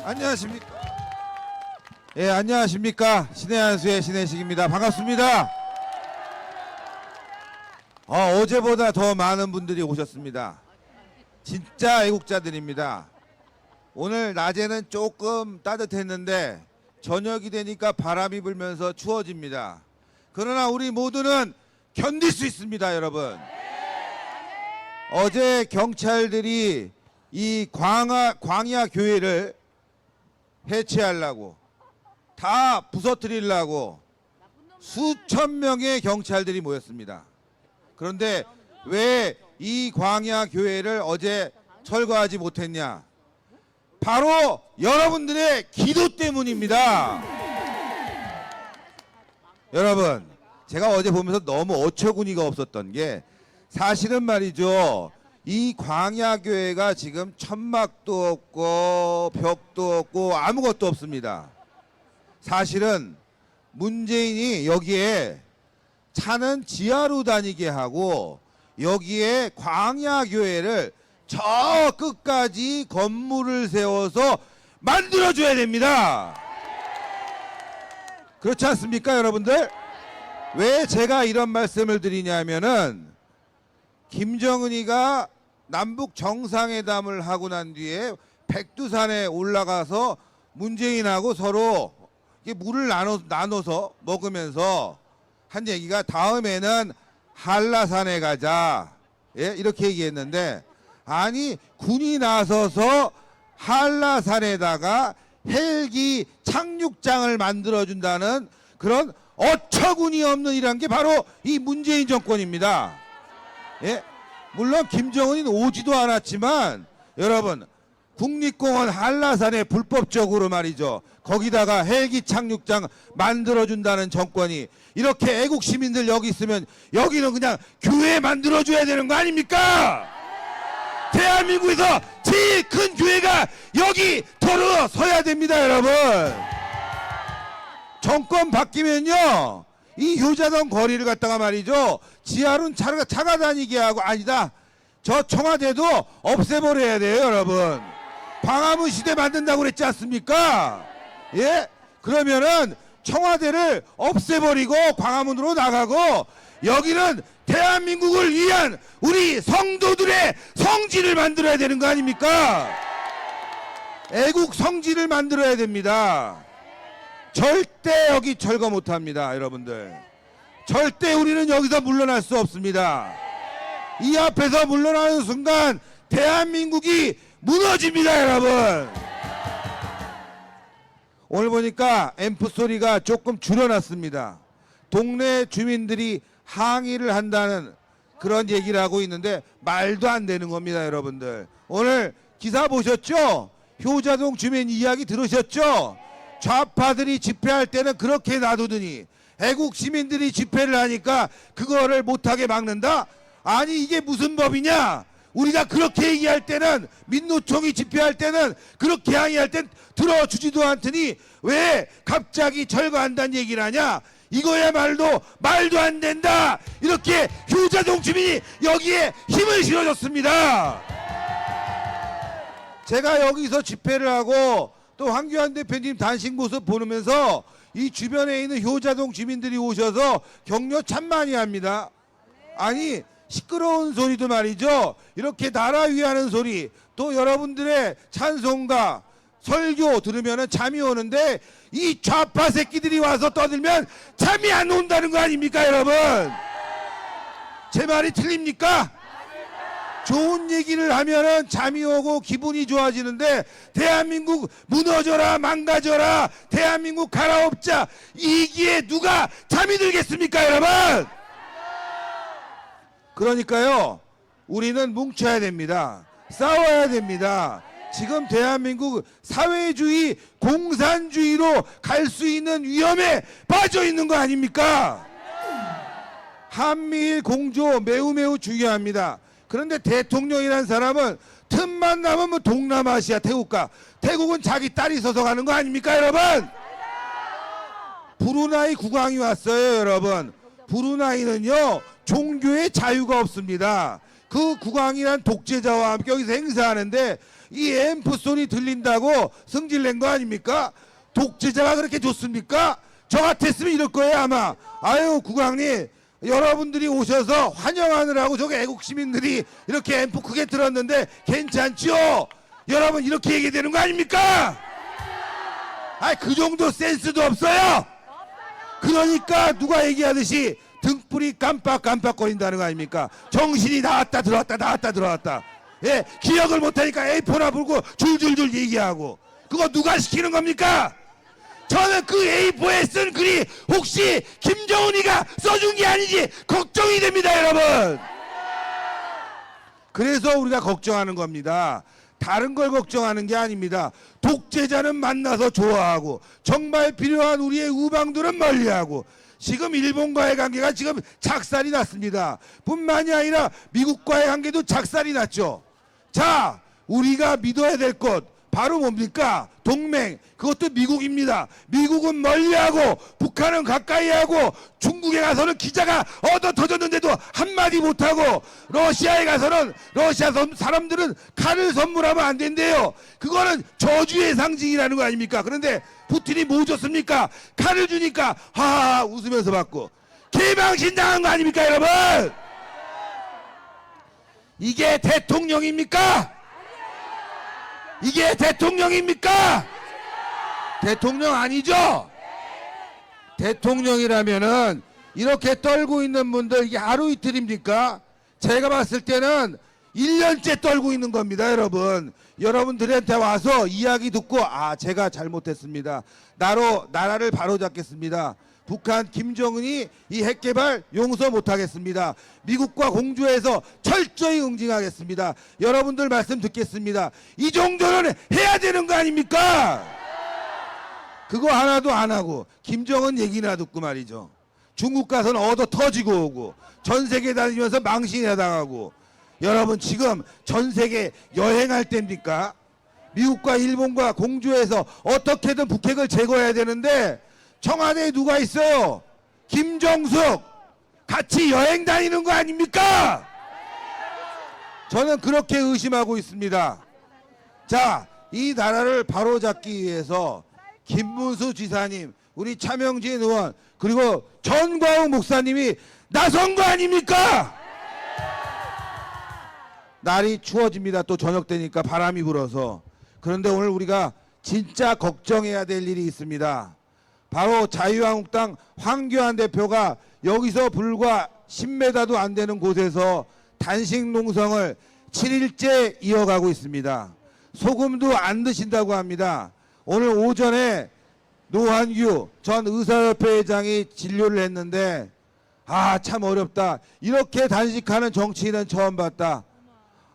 안녕하십니까. 예, 안녕하십니까. 신의 한수의 신혜식입니다. 반갑습니다. 어제보다 더 많은 분들이 오셨습니다. 진짜 애국자들입니다. 오늘 낮에는 조금 따뜻했는데 저녁이 되니까 바람이 불면서 추워집니다. 그러나 우리 모두는 견딜 수 있습니다, 여러분. 어제 경찰들이 이 광야 교회를 해체하려고 다 부서뜨리려고 수천 명의 경찰들이 모였습니다. 그런데 왜 이 광야 교회를 어제 철거하지 못했냐? 바로 여러분들의 기도 때문입니다. 여러분, 제가 어제 보면서 너무 어처구니가 없었던 게 사실은 말이죠. 이 광야 교회가 지금 천막도 없고 벽도 없고 아무것도 없습니다. 사실은 문재인이 여기에 차는 지하로 다니게 하고 여기에 광야 교회를 저 끝까지 건물을 세워서 만들어줘야 됩니다. 그렇지 않습니까, 여러분들? 왜 제가 이런 말씀을 드리냐면은 김정은이가 남북 정상회담을 하고 난 뒤에 백두산에 올라가서 문재인하고 서로 물을 나눠서 먹으면서 한 얘기가 다음에는 한라산에 가자, 예? 이렇게 얘기했는데, 아니 군이 나서서 한라산에다가 헬기 착륙장을 만들어준다는 그런 어처구니 없는 일한 게 바로 이 문재인 정권입니다. 예? 물론 김정은이는 오지도 않았지만 여러분, 국립공원 한라산에 불법적으로 말이죠, 거기다가 헬기 착륙장 만들어준다는 정권이 이렇게 애국 시민들 여기 있으면 여기는 그냥 교회 만들어줘야 되는 거 아닙니까? 대한민국에서 제일 큰 교회가 여기 들어서야 됩니다, 여러분. 정권 바뀌면요, 이 효자동 거리를 갖다가 말이죠, 지하로는 차가 다니게 하고, 아니다, 저 청와대도 없애버려야 돼요, 여러분. 광화문 시대 만든다고 그랬지 않습니까? 예? 그러면은 청와대를 없애버리고 광화문으로 나가고 여기는 대한민국을 위한 우리 성도들의 성지를 만들어야 되는 거 아닙니까? 애국 성지를 만들어야 됩니다. 절대 여기 철거 못합니다, 여러분들. 절대 우리는 여기서 물러날 수 없습니다. 이 앞에서 물러나는 순간 대한민국이 무너집니다, 여러분. 오늘 보니까 앰프 소리가 조금 줄여놨습니다. 동네 주민들이 항의를 한다는 그런 얘기를 하고 있는데 말도 안 되는 겁니다, 여러분들. 오늘 기사 보셨죠? 효자동 주민 이야기 들으셨죠? 좌파들이 집회할 때는 그렇게 놔두더니 애국 시민들이 집회를 하니까 그거를 못하게 막는다? 아니 이게 무슨 법이냐? 우리가 그렇게 얘기할 때는, 민노총이 집회할 때는, 그렇게 항의할 땐 들어주지도 않더니 왜 갑자기 철거한다는 얘기를 하냐? 이거야말로 말도 안 된다, 이렇게 효자동 주민이 여기에 힘을 실어줬습니다. 제가 여기서 집회를 하고 또 황교안 대표님 단식 모습 보면서 이 주변에 있는 효자동 주민들이 오셔서 격려 참 많이 합니다. 아니 시끄러운 소리도 말이죠, 이렇게 나라 위하는 소리, 또 여러분들의 찬송가 설교 들으면 잠이 오는데 이 좌파 새끼들이 와서 떠들면 잠이 안 온다는 거 아닙니까, 여러분? 제 말이 틀립니까? 좋은 얘기를 하면은 잠이 오고 기분이 좋아지는데 대한민국 무너져라 망가져라, 대한민국 갈아엎자, 이기에 누가 잠이 들겠습니까, 여러분? 그러니까요, 우리는 뭉쳐야 됩니다. 싸워야 됩니다. 지금 대한민국 사회주의, 공산주의로 갈 수 있는 위험에 빠져 있는 거 아닙니까? 한미일 공조 매우 중요합니다. 그런데 대통령이라는 사람은 틈만 나면 뭐 동남아시아 태국가, 태국은 자기 딸이 있어서 가는 거 아닙니까, 여러분? 브루나이 국왕이 왔어요, 여러분. 브루나이는요 종교의 자유가 없습니다. 그 국왕이란 독재자와 함께 여기서 행사하는데 이 앰프 소리 들린다고 승질낸 거 아닙니까? 독재자가 그렇게 좋습니까? 저 같았으면 이럴 거예요 아마. 아유 국왕님, 여러분들이 오셔서 환영하느라고 저기 애국 시민들이 이렇게 앰프 크게 들었는데 괜찮죠? 여러분 이렇게 얘기되는 거 아닙니까? 아, 그 정도 센스도 없어요. 그러니까 누가 얘기하듯이 등불이 깜빡깜빡거린다는 거 아닙니까? 정신이 나왔다 들어왔다 나왔다 들어왔다. 예, 기억을 못하니까 A4나 불고 줄줄줄 얘기하고. 그거 누가 시키는 겁니까? 저는 그 A4에 쓴 글이 혹시 김정은이가 써준 게 아닌지 걱정이 됩니다 여러분. 그래서 우리가 걱정하는 겁니다. 다른 걸 걱정하는 게 아닙니다. 독재자는 만나서 좋아하고 정말 필요한 우리의 우방들은 멀리하고. 지금 일본과의 관계가 지금 작살이 났습니다. 뿐만이 아니라 미국과의 관계도 작살이 났죠. 자, 우리가 믿어야 될 것 바로 뭡니까? 동맹. 그것도 미국입니다. 미국은 멀리하고 북한은 가까이하고 중국에 가서는 기자가 얻어 터졌는데도 한마디 못하고 러시아에 가서는 러시아 사람들은 칼을 선물하면 안 된대요. 그거는 저주의 상징이라는 거 아닙니까? 그런데 푸틴이 뭐 줬습니까? 칼을 주니까 하하 웃으면서 받고. 개망신 당한 거 아닙니까 여러분? 이게 대통령입니까? 이게 대통령입니까? 대통령 아니죠? 대통령이라면은 이렇게 떨고 있는 분들 이게 하루 이틀입니까? 제가 봤을 때는 1년째 떨고 있는 겁니다 여러분. 여러분들한테 와서 이야기 듣고 아 제가 잘못했습니다. 나라를 바로잡겠습니다. 북한 김정은이 이 핵개발 용서 못하겠습니다. 미국과 공조해서 철저히 응징하겠습니다. 여러분들 말씀 듣겠습니다. 이 정도는 해야 되는 거 아닙니까? 그거 하나도 안 하고 김정은 얘기나 듣고 말이죠. 중국 가서는 얻어 터지고 오고 전 세계 다니면서 망신해 당하고. 여러분 지금 전 세계 여행할 때입니까? 미국과 일본과 공조해서 어떻게든 북핵을 제거해야 되는데 청와대에 누가 있어요? 김정숙 같이 여행 다니는 거 아닙니까? 저는 그렇게 의심하고 있습니다. 자, 이 나라를 바로잡기 위해서 김문수 지사님, 우리 차명진 의원, 그리고 전광훈 목사님이 나선 거 아닙니까? 날이 추워집니다. 또 저녁 되니까 바람이 불어서. 그런데 오늘 우리가 진짜 걱정해야 될 일이 있습니다. 바로 자유한국당 황교안 대표가 여기서 불과 10m도 안 되는 곳에서 단식 농성을 7일째 이어가고 있습니다. 소금도 안 드신다고 합니다. 오늘 오전에 노한규 전 의사협회 회장이 진료를 했는데 아, 참 어렵다. 이렇게 단식하는 정치인은 처음 봤다.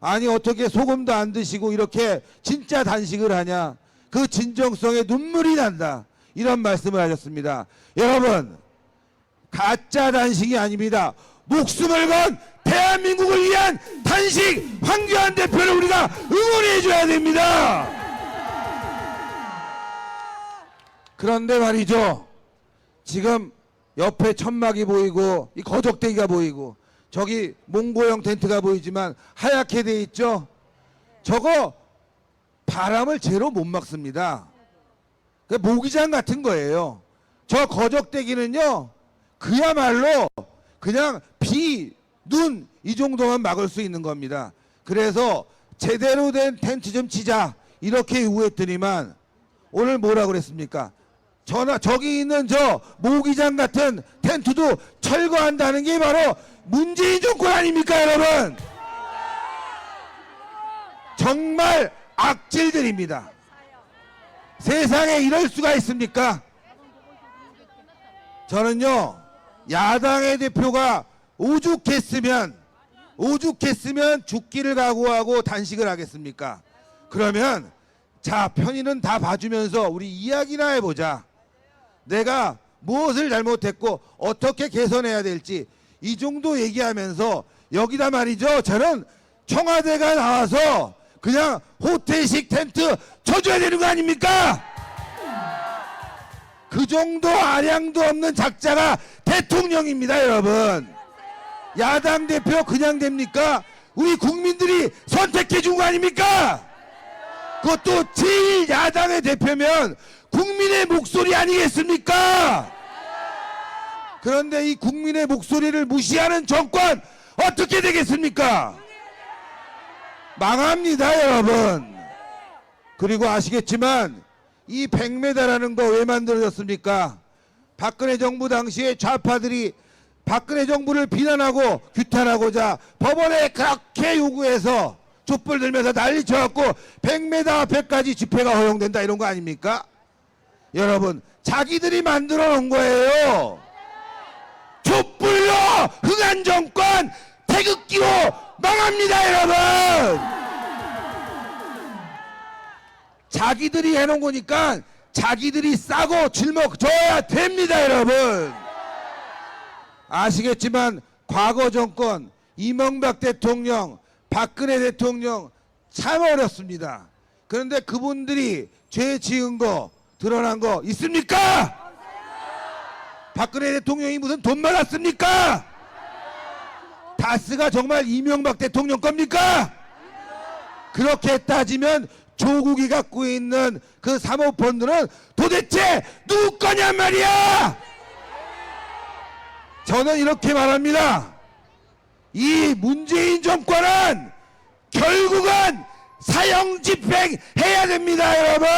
아니 어떻게 소금도 안 드시고 이렇게 진짜 단식을 하냐. 그 진정성에 눈물이 난다. 이런 말씀을 하셨습니다. 여러분 가짜 단식이 아닙니다. 목숨을 건 대한민국을 위한 단식 황교안 대표를 우리가 응원해 줘야 됩니다. 그런데 말이죠. 지금 옆에 천막이 보이고 이 거적대기가 보이고 저기 몽고형 텐트가 보이지만 하얗게 돼 있죠. 저거 바람을 제로 못 막습니다. 모기장 같은 거예요. 저 거적대기는요 그야말로 그냥 비, 눈 이 정도만 막을 수 있는 겁니다. 그래서 제대로 된 텐트 좀 치자 이렇게 요구했더니만 오늘 뭐라 그랬습니까? 저기 있는 저 모기장 같은 텐트도 철거한다는 게 바로 문재인 정권 아닙니까 여러분? 정말 악질들입니다. 세상에 이럴 수가 있습니까? 저는요 야당의 대표가 오죽했으면 죽기를 각오하고 단식을 하겠습니까? 그러면 자 편의는 다 봐주면서 우리 이야기나 해보자. 내가 무엇을 잘못했고 어떻게 개선해야 될지 이 정도 얘기하면서 여기다 말이죠. 저는 청와대가 나와서 그냥 호텔식 텐트 쳐줘야 되는 거 아닙니까? 그 정도 아량도 없는 작자가 대통령입니다 여러분. 야당 대표 그냥 됩니까? 우리 국민들이 선택해 준 거 아닙니까? 그것도 제1야당의 대표면 국민의 목소리 아니겠습니까? 그런데 이 국민의 목소리를 무시하는 정권 어떻게 되겠습니까? 망합니다, 여러분. 그리고 아시겠지만 이 100m라는 거 왜 만들어졌습니까? 박근혜 정부 당시에 좌파들이 박근혜 정부를 비난하고 규탄하고자 법원에 그렇게 요구해서 촛불 들면서 난리 쳐갖고 100m 앞에까지 집회가 허용된다 이런 거 아닙니까? 여러분, 자기들이 만들어 놓은 거예요. 촛불로 흥한 정권 태극기로 망합니다, 여러분. 자기들이 해놓은 거니까 자기들이 싸고 짊어져야 됩니다, 여러분. 아시겠지만 과거 정권 이명박 대통령, 박근혜 대통령 참 어렵습니다. 그런데 그분들이 죄 지은 거 드러난 거 있습니까? 박근혜 대통령이 무슨 돈 많았습니까? 다스가 정말 이명박 대통령 겁니까? 그렇게 따지면 조국이 갖고 있는 그 사모펀드는 도대체 누구 거냔 말이야. 저는 이렇게 말합니다. 이 문재인 정권은 결국은 사형 집행해야 됩니다, 여러분.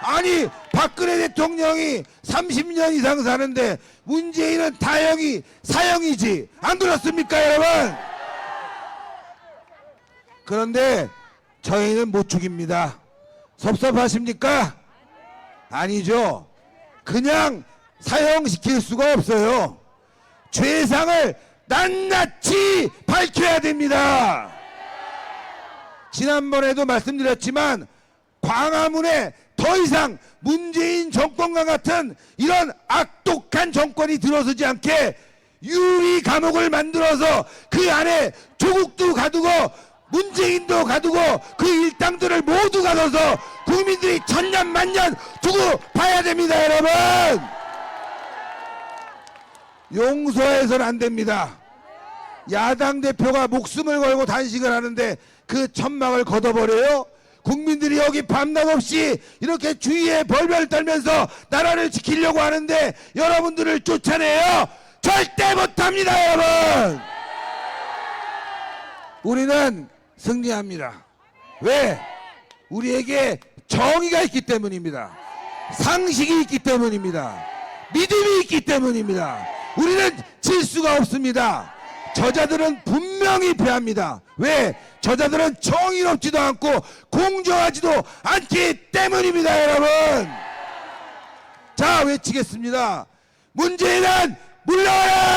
아니, 박근혜 대통령이 30년 이상 사는데 문재인은 다형이 사형이지, 안 그렇습니까, 여러분? 그런데 저희는 못 죽입니다. 섭섭하십니까? 아니죠. 그냥 사형시킬 수가 없어요. 죄상을 낱낱이 밝혀야 됩니다. 지난번에도 말씀드렸지만 광화문에 더 이상 문재인 정권과 같은 이런 악독한 정권이 들어서지 않게 유리 감옥을 만들어서 그 안에 조국도 가두고 문재인도 가두고 그 일당들을 모두 가둬서 국민들이 천년만년 두고 봐야 됩니다, 여러분. 용서해서는 안 됩니다. 야당 대표가 목숨을 걸고 단식을 하는데 그 천막을 걷어버려요? 국민들이 여기 밤낮 없이 이렇게 주위에 벌벌 떨면서 나라를 지키려고 하는데 여러분들을 쫓아내요? 절대 못합니다, 여러분. 우리는 승리합니다. 왜? 우리에게 정의가 있기 때문입니다. 상식이 있기 때문입니다. 믿음이 있기 때문입니다. 우리는 질 수가 없습니다. 저자들은 분명히 패합니다. 왜? 저자들은 정의롭지도 않고 공정하지도 않기 때문입니다, 여러분. 자, 외치겠습니다. 문재인은 물러가라!